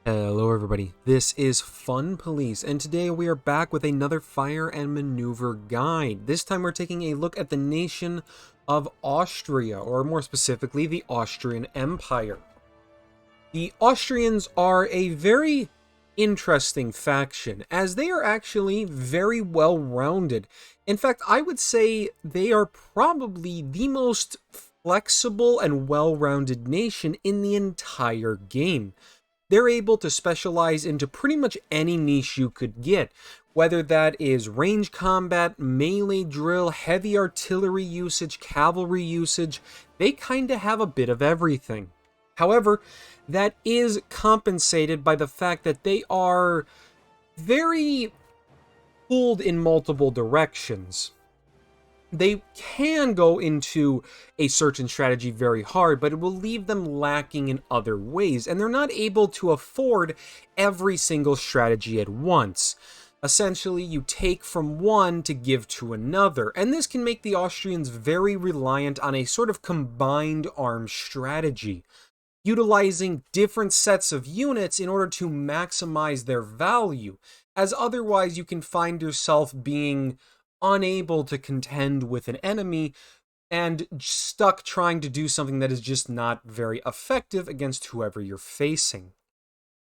Hello everybody, this is Fun Police, and today we are back with another fire and maneuver guide. This time we're taking a look at the nation of Austria, or more specifically, the Austrian Empire. The Austrians are a very interesting faction, as they are actually very well-rounded. In fact, I would say they are probably the most flexible and well-rounded nation in the entire game. They're able to specialize into pretty much any niche you could get, whether that is range combat, melee drill, heavy artillery usage, cavalry usage. They kind of have a bit of everything. However, that is compensated by the fact that they are very pulled in multiple directions. They can go into a certain strategy very hard, but it will leave them lacking in other ways, and they're not able to afford every single strategy at once. Essentially, you take from one to give to another, and this can make the Austrians very reliant on a sort of combined arms strategy, utilizing different sets of units in order to maximize their value, as otherwise you can find yourself being unable to contend with an enemy and stuck trying to do something that is just not very effective against whoever you're facing.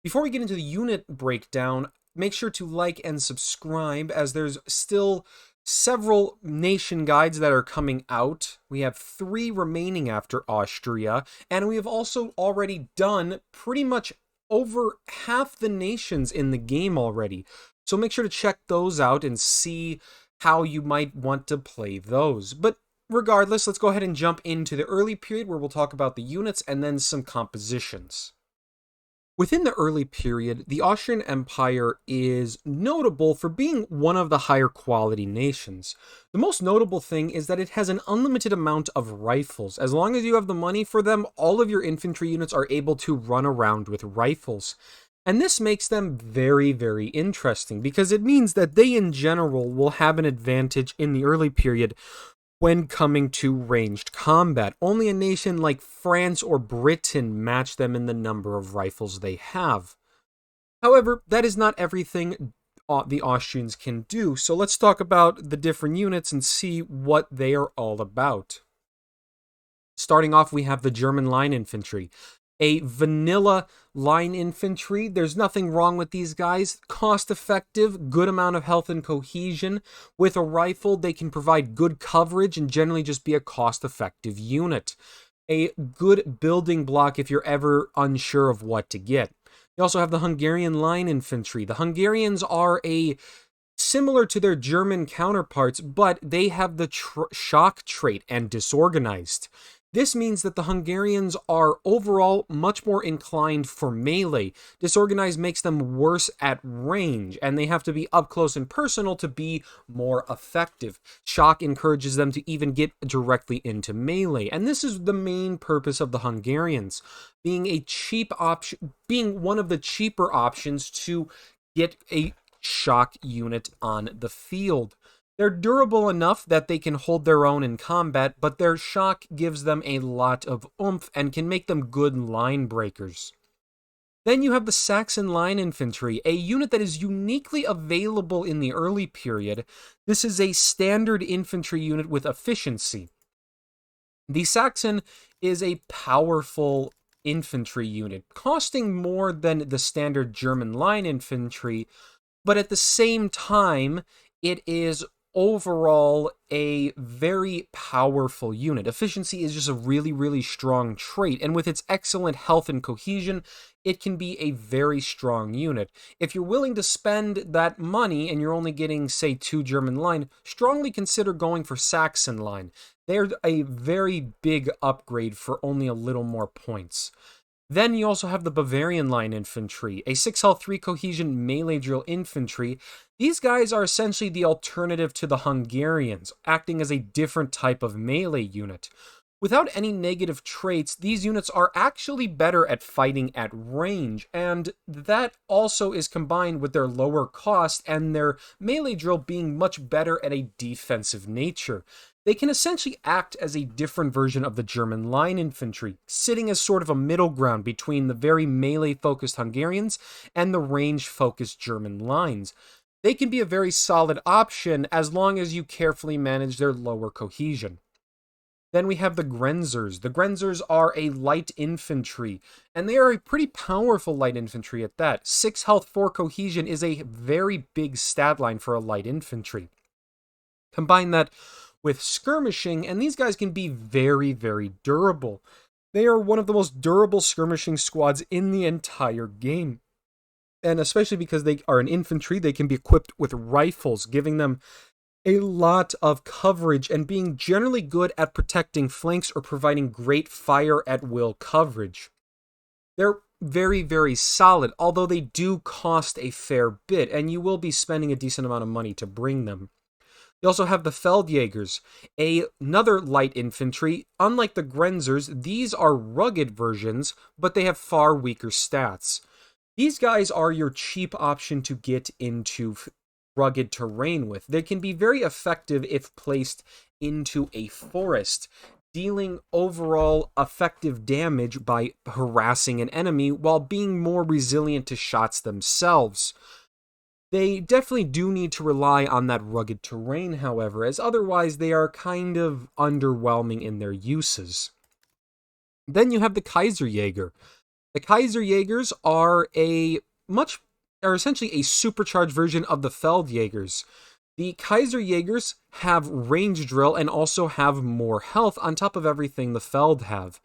Before we get into the unit breakdown, make sure to like and subscribe, as there's still several nation guides that are coming out. We have 3 remaining after Austria, and we have also already done pretty much over half the nations in the game already. So make sure to check those out and see how you might want to play those. But regardless, let's go ahead and jump into the early period where we'll talk about the units and then some compositions. Within the early period, the Austrian Empire is notable for being one of the higher quality nations. The most notable thing is that it has an unlimited amount of rifles. As long as you have the money for them, all of your infantry units are able to run around with rifles. And this makes them very, very interesting, because it means that they in general will have an advantage in the early period when coming to ranged combat. Only a nation like France or Britain match them in the number of rifles they have. However, that is not everything the Austrians can do, so let's talk about the different units and see what they are all about. Starting off, we have the German line infantry. A vanilla line infantry. There's nothing wrong with these guys. Cost effective, good amount of health and cohesion. With a rifle, they can provide good coverage and generally just be a cost effective unit. A good building block if you're ever unsure of what to get. You also have the Hungarian line infantry. The Hungarians are similar to their German counterparts, but they have the shock trait and disorganized. This means that the Hungarians are overall much more inclined for melee. Disorganized makes them worse at range, and they have to be up close and personal to be more effective. Shock encourages them to even get directly into melee, and this is the main purpose of the Hungarians, being a cheap option, being one of the cheaper options to get a shock unit on the field. They're durable enough that they can hold their own in combat, but their shock gives them a lot of oomph and can make them good line breakers. Then you have the Saxon line infantry, a unit that is uniquely available in the early period. This is a standard infantry unit with efficiency. The Saxon is a powerful infantry unit, costing more than the standard German line infantry, but at the same time, it is overall a very powerful unit. Efficiency is just a really, really strong trait, and with its excellent health and cohesion, it can be a very strong unit. If you're willing to spend that money and you're only getting, say, 2 German line, strongly consider going for Saxon line. They're a very big upgrade for only a little more points. Then you also have the Bavarian line infantry, a 6 health 3 cohesion melee drill infantry. These guys are essentially the alternative to the Hungarians, acting as a different type of melee unit. Without any negative traits, these units are actually better at fighting at range, and that also is combined with their lower cost and their melee drill being much better at a defensive nature. They can essentially act as a different version of the German line infantry, sitting as sort of a middle ground between the very melee-focused Hungarians and the range-focused German lines. They can be a very solid option as long as you carefully manage their lower cohesion. Then we have the Grenzers. The Grenzers are a light infantry, and they are a pretty powerful light infantry at that. 6 health, 4 cohesion is a very big stat line for a light infantry. Combine that with skirmishing, and these guys can be very, very durable. They are one of the most durable skirmishing squads in the entire game. And especially because they are an infantry, they can be equipped with rifles, giving them a lot of coverage and being generally good at protecting flanks or providing great fire at will coverage. They're very, very solid, although they do cost a fair bit, and you will be spending a decent amount of money to bring them. You also have the Feldjägers, another light infantry. Unlike the Grenzers, these are rugged versions, but they have far weaker stats. These guys are your cheap option to get into rugged terrain with. They can be very effective if placed into a forest, dealing overall effective damage by harassing an enemy while being more resilient to shots themselves. They definitely do need to rely on that rugged terrain, however, as otherwise they are kind of underwhelming in their uses. Then you have the Kaiserjäger. The Kaiserjägers are essentially a supercharged version of the Feldjägers. The Kaiserjägers have range drill and also have more health on top of everything the Feld have.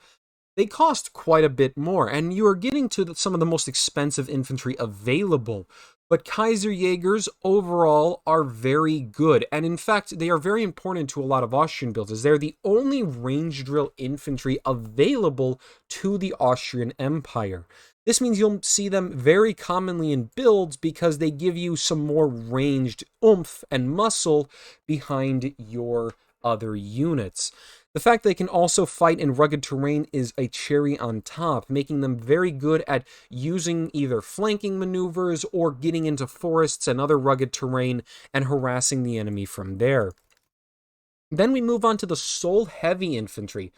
They cost quite a bit more, and you are getting to some of the most expensive infantry available. But Kaiserjägers overall are very good, and in fact, they are very important to a lot of Austrian builds, as they're the only range drill infantry available to the Austrian Empire. This means you'll see them very commonly in builds because they give you some more ranged oomph and muscle behind your other units. The fact they can also fight in rugged terrain is a cherry on top, making them very good at using either flanking maneuvers or getting into forests and other rugged terrain and harassing the enemy from there. Then we move on to the Soul Heavy Infantry,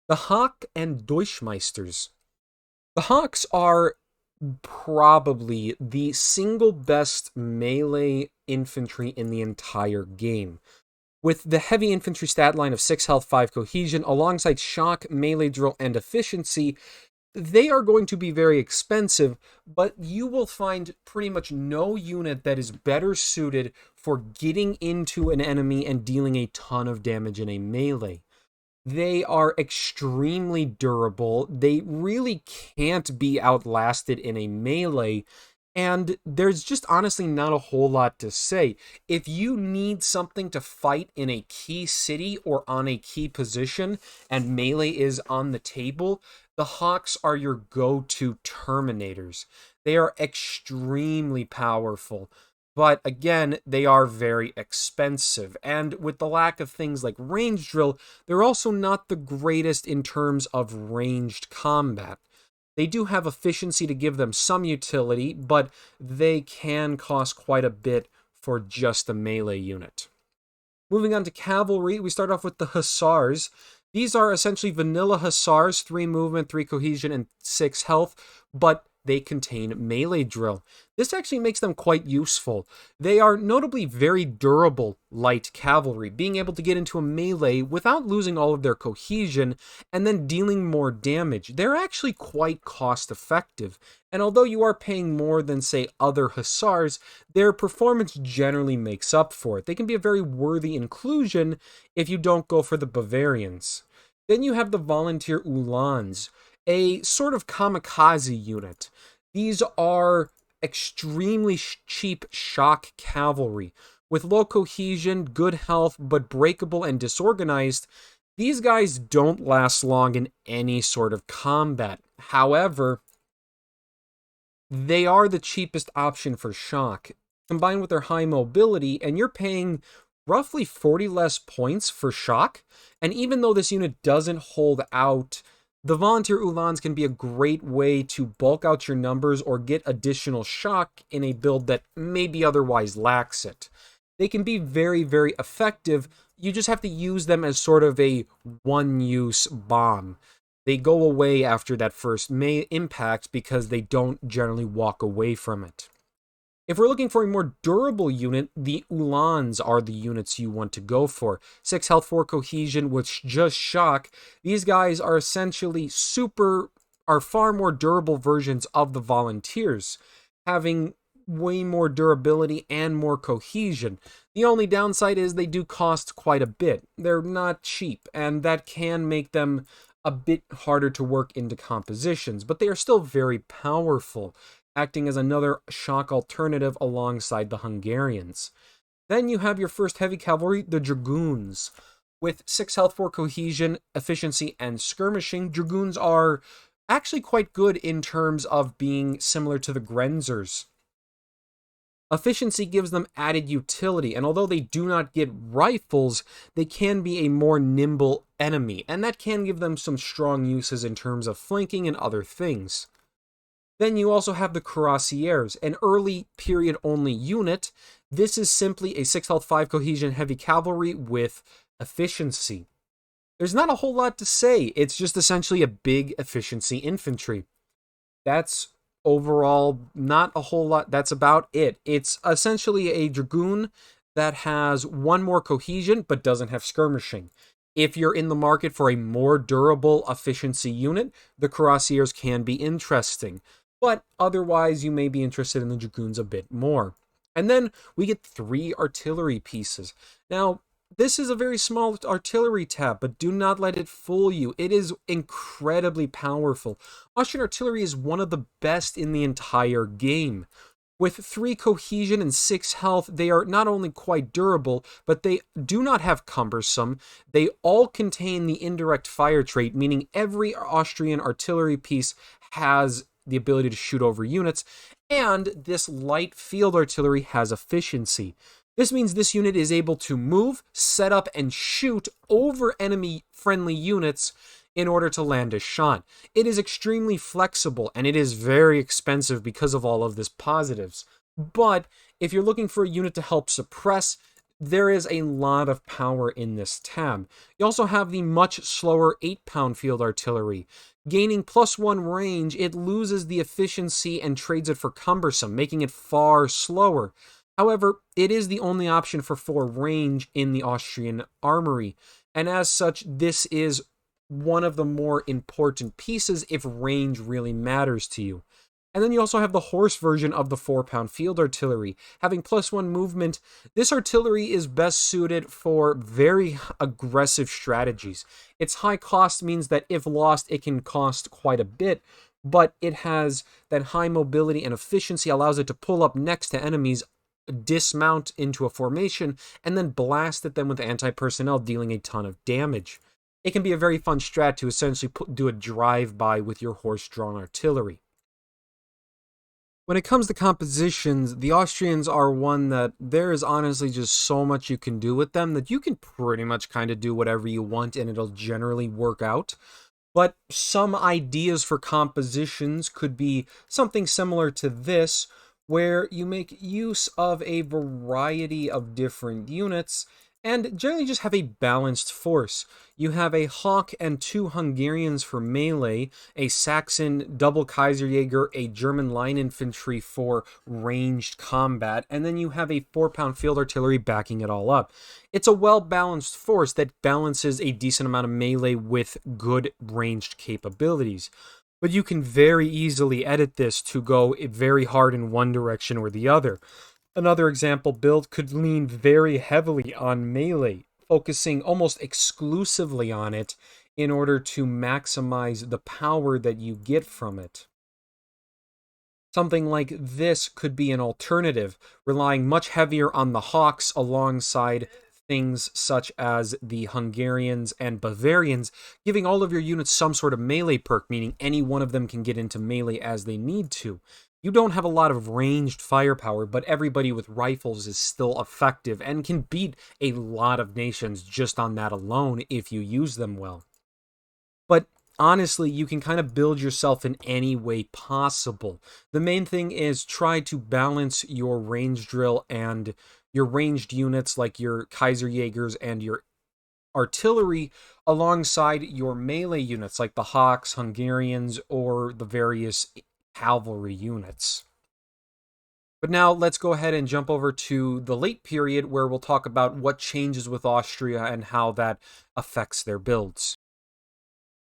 the Hawk and Deutschmeisters. The Hawks are probably the single best melee infantry in the entire game. With the heavy infantry stat line of 6 health, 5 cohesion, alongside shock, melee drill, and efficiency, they are going to be very expensive, but you will find pretty much no unit that is better suited for getting into an enemy and dealing a ton of damage in a melee. They are extremely durable. They really can't be outlasted in a melee. And there's just honestly not a whole lot to say. If you need something to fight in a key city or on a key position, and melee is on the table, the Hawks are your go-to Terminators. They are extremely powerful. But again, they are very expensive. And with the lack of things like range drill, they're also not the greatest in terms of ranged combat. They do have efficiency to give them some utility, but they can cost quite a bit for just a melee unit. Moving on to cavalry, we start off with the Hussars. These are essentially vanilla Hussars, 3 movement, 3 cohesion, and 6 health, but they contain melee drill. This actually makes them quite useful. They are notably very durable light cavalry, being able to get into a melee without losing all of their cohesion and then dealing more damage. They're actually quite cost effective, and although you are paying more than, say, other Hussars, their performance generally makes up for it. They can be a very worthy inclusion if you don't go for the Bavarians. Then you have the Volunteer Uhlans, a sort of kamikaze unit. These are extremely cheap shock cavalry. With low cohesion, good health, but breakable and disorganized, these guys don't last long in any sort of combat. However, they are the cheapest option for shock, combined with their high mobility, and you're paying roughly 40 less points for shock. And even though this unit doesn't hold out, the Volunteer Uhlans can be a great way to bulk out your numbers or get additional shock in a build that maybe otherwise lacks it. They can be very, very effective, you just have to use them as sort of a one-use bomb. They go away after that first impact because they don't generally walk away from it. If we're looking for a more durable unit, the Ulans are the units you want to go for. 6 health, 4 cohesion, which just shock. These guys are essentially are far more durable versions of the volunteers, having way more durability and more cohesion. The only downside is they do cost quite a bit. They're not cheap, and that can make them a bit harder to work into compositions, but they are still very powerful, acting as another shock alternative alongside the Hungarians. Then you have your first heavy cavalry, the Dragoons. With 6 health, 4 cohesion, efficiency, and skirmishing, Dragoons are actually quite good in terms of being similar to the Grenzers. Efficiency gives them added utility, and although they do not get rifles, they can be a more nimble enemy, and that can give them some strong uses in terms of flanking and other things. Then you also have the Cuirassiers, an early period only unit. This is simply a 6 health, 5 cohesion heavy cavalry with efficiency. There's not a whole lot to say, it's just essentially a big efficiency infantry. That's overall not a whole lot, that's about it. It's essentially a Dragoon that has 1 more cohesion but doesn't have skirmishing. If you're in the market for a more durable efficiency unit, the Cuirassiers can be interesting. But otherwise, you may be interested in the Dragoons a bit more. And then we get 3 artillery pieces. Now, this is a very small artillery tab, but do not let it fool you. It is incredibly powerful. Austrian artillery is one of the best in the entire game. With 3 cohesion and 6 health, they are not only quite durable, but they do not have cumbersome. They all contain the indirect fire trait, meaning every Austrian artillery piece has the ability to shoot over units, and this light field artillery has efficiency. This means this unit is able to move, set up, and shoot over enemy-friendly units in order to land a shot. It is extremely flexible, and it is very expensive because of all of this positives. But if you're looking for a unit to help suppress, there is a lot of power in this tab. You also have the much slower 8-pound field artillery. Gaining +1 range, it loses the efficiency and trades it for cumbersome, making it far slower. However, it is the only option for 4 range in the Austrian armory, and as such, this is one of the more important pieces if range really matters to you. And then you also have the horse version of the 4-pound field artillery. Having +1 movement, this artillery is best suited for very aggressive strategies. Its high cost means that if lost, it can cost quite a bit, but it has that high mobility and efficiency allows it to pull up next to enemies, dismount into a formation, and then blast at them with anti-personnel, dealing a ton of damage. It can be a very fun strat to essentially do a drive-by with your horse-drawn artillery. When it comes to compositions, the Austrians are one that there is honestly just so much you can do with them that you can pretty much kind of do whatever you want and it'll generally work out. But some ideas for compositions could be something similar to this, where you make use of a variety of different units and generally just have a balanced force. You have a Hawk and 2 Hungarians for melee, a Saxon double Kaiserjäger, a German line infantry for ranged combat, and then you have a 4-pound field artillery backing it all up. It's a well-balanced force that balances a decent amount of melee with good ranged capabilities. But you can very easily edit this to go very hard in one direction or the other. Another example build could lean very heavily on melee, focusing almost exclusively on it in order to maximize the power that you get from it. Something like this could be an alternative, relying much heavier on the Hawks alongside things such as the Hungarians and Bavarians, giving all of your units some sort of melee perk, meaning any one of them can get into melee as they need to. You don't have a lot of ranged firepower, but everybody with rifles is still effective and can beat a lot of nations just on that alone if you use them well. But honestly, you can kind of build yourself in any way possible. The main thing is try to balance your range drill and your ranged units like your Kaiserjägers and your artillery alongside your melee units like the Hawks, Hungarians, or the various cavalry units. But now let's go ahead and jump over to the late period where we'll talk about what changes with Austria and how that affects their builds.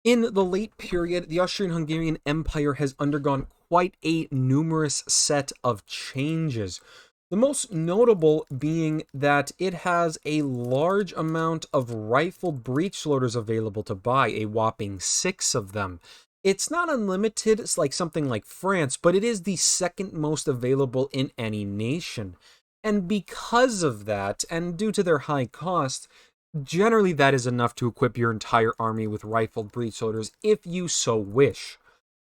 In the late period, the Austrian-Hungarian Empire has undergone quite a numerous set of changes. The most notable being that it has a large amount of rifled breechloaders available to buy, a whopping 6 of them. It's not unlimited, it's like something like France, but it is the second most available in any nation. And because of that, and due to their high cost, generally that is enough to equip your entire army with rifled breechloaders if you so wish.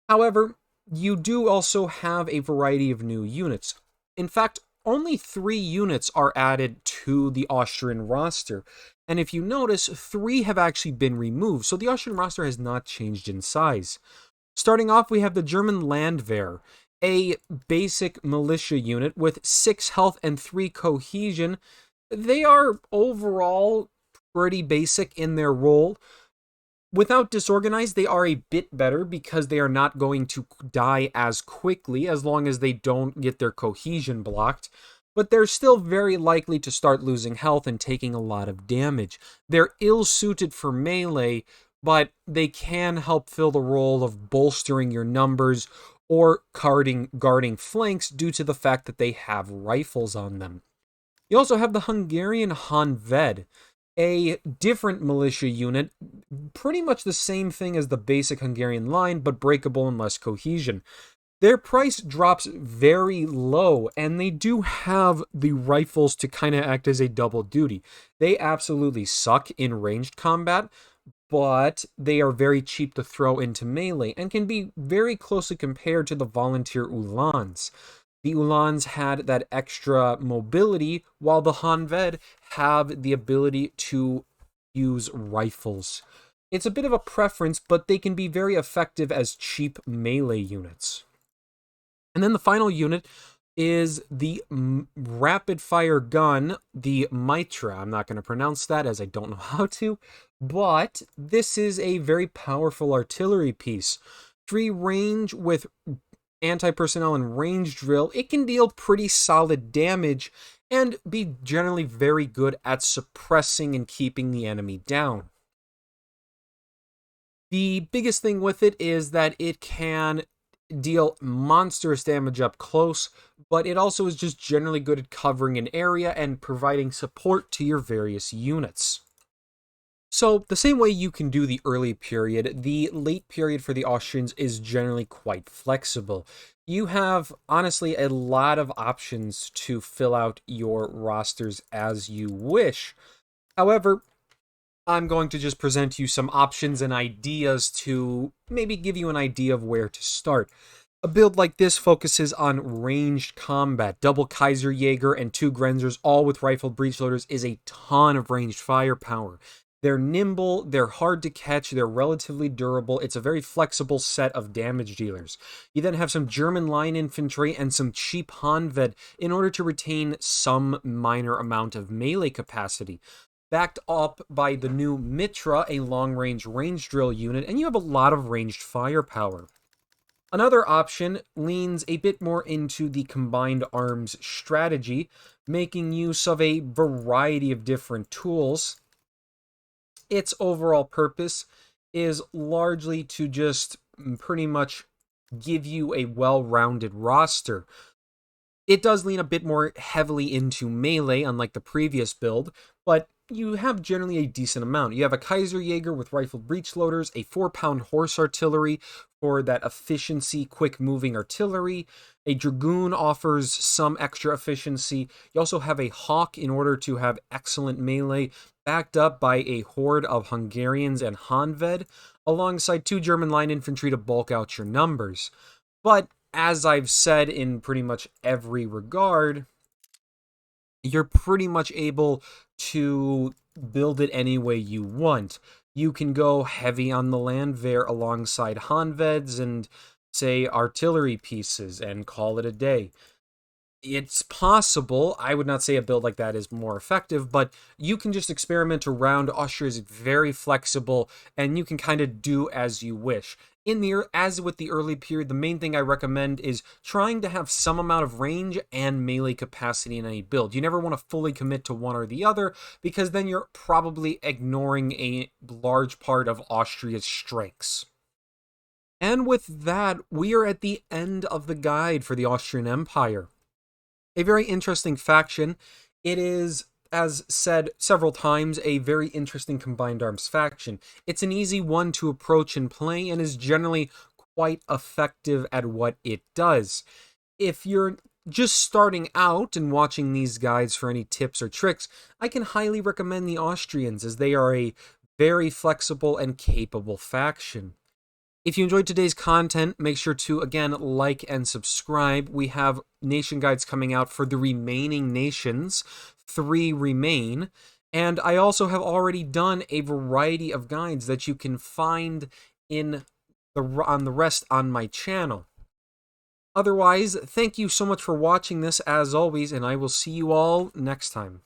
However, you do also have a variety of new units. In fact, only 3 units are added to the Austrian roster. And if you notice, 3 have actually been removed, so the Austrian roster has not changed in size. Starting off, we have the German Landwehr, a basic militia unit with 6 health and 3 cohesion. They are overall pretty basic in their role. Without disorganized, they are a bit better because they are not going to die as quickly as long as they don't get their cohesion blocked, but they're still very likely to start losing health and taking a lot of damage. They're ill-suited for melee, but they can help fill the role of bolstering your numbers or guarding flanks due to the fact that they have rifles on them. You also have the Hungarian Honved, a different militia unit, pretty much the same thing as the basic Hungarian line, but breakable and less cohesion. Their price drops very low, and they do have the rifles to kind of act as a double duty. They absolutely suck in ranged combat, but they are very cheap to throw into melee and can be very closely compared to the volunteer Uhlans. The Uhlans had that extra mobility, while the Honved have the ability to use rifles. It's a bit of a preference, but they can be very effective as cheap melee units. And then the final unit is the rapid fire gun, the Mitra. I'm not going to pronounce that as I don't know how to, but this is a very powerful artillery piece. Free range with anti-personnel and range drill, it can deal pretty solid damage and be generally very good at suppressing and keeping the enemy down. The biggest thing with it is that it can deal monstrous damage up close, but it also is just generally good at covering an area and providing support to your various units. So, the same way you can do the early period, the late period for the Austrians is generally quite flexible. You have, honestly, a lot of options to fill out your rosters as you wish. However, I'm going to just present you some options and ideas to maybe give you an idea of where to start. A build like this focuses on ranged combat. Double Kaiserjäger and 2 Grenzers, all with rifled breechloaders, is a ton of ranged firepower. They're nimble, they're hard to catch, they're relatively durable. It's a very flexible set of damage dealers. You then have some German line infantry and some cheap Honved in order to retain some minor amount of melee capacity. Backed up by the new Mitra, a long-range range drill unit, and you have a lot of ranged firepower. Another option leans a bit more into the combined arms strategy, making use of a variety of different tools. Its overall purpose is largely to just pretty much give you a well-rounded roster. It does lean a bit more heavily into melee, unlike the previous build, but you have generally a decent amount. You have a Kaiserjäger with rifled breechloaders, a 4-pound horse artillery for that efficiency, quick-moving artillery. A Dragoon offers some extra efficiency. You also have a Hawk in order to have excellent melee, backed up by a horde of Hungarians and Honved, alongside 2 German line infantry to bulk out your numbers. But as I've said in pretty much every regard, you're pretty much able to build it any way you want. You can go heavy on the Landwehr alongside Honveds and, say, artillery pieces and call it a day. It's possible. I would not say a build like that is more effective, but you can just experiment around. Austria is very flexible, and you can kind of do as you wish. As with the early period, the main thing I recommend is trying to have some amount of range and melee capacity in any build. You never want to fully commit to one or the other, because then you're probably ignoring a large part of Austria's strengths. And with that, we are at the end of the guide for the Austrian Empire. A very interesting faction. It is, as said several times, a very interesting combined arms faction. It's an easy one to approach and play, and is generally quite effective at what it does. If you're just starting out and watching these guides for any tips or tricks, I can highly recommend the Austrians, as they are a very flexible and capable faction. If you enjoyed today's content, make sure to, again, like and subscribe. We have nation guides coming out for the remaining nations. 3 remain. And I also have already done a variety of guides that you can find on the rest on my channel. Otherwise, thank you so much for watching this, as always, and I will see you all next time.